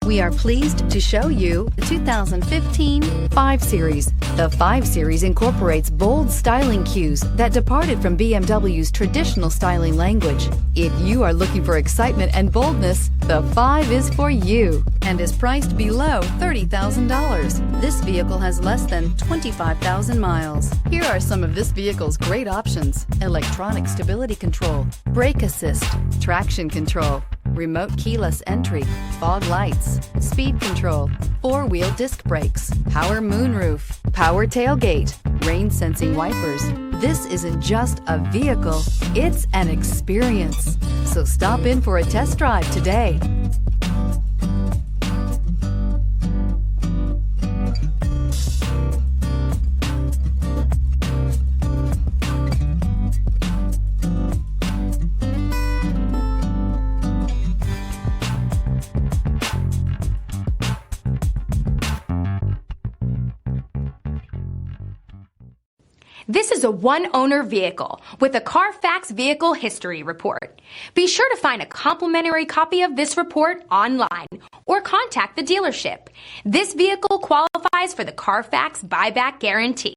We are pleased to show you the 2015 5 Series. The 5 Series incorporates bold styling cues that departed from BMW's traditional styling language. If you are looking for excitement and boldness, the 5 is for you and is priced below $30,000. This vehicle has less than 25,000 miles. Here are some of this vehicle's great options: electronic stability control, brake assist, traction control, remote keyless entry, fog lights, speed control, 4-wheel disc brakes, power moonroof, power tailgate, rain sensing wipers. This isn't just a vehicle, it's an experience. So stop in for a test drive today. This is a one-owner vehicle with a Carfax Vehicle History Report. Be sure to find a complimentary copy of this report online or contact the dealership. This vehicle qualifies for the Carfax Buyback Guarantee.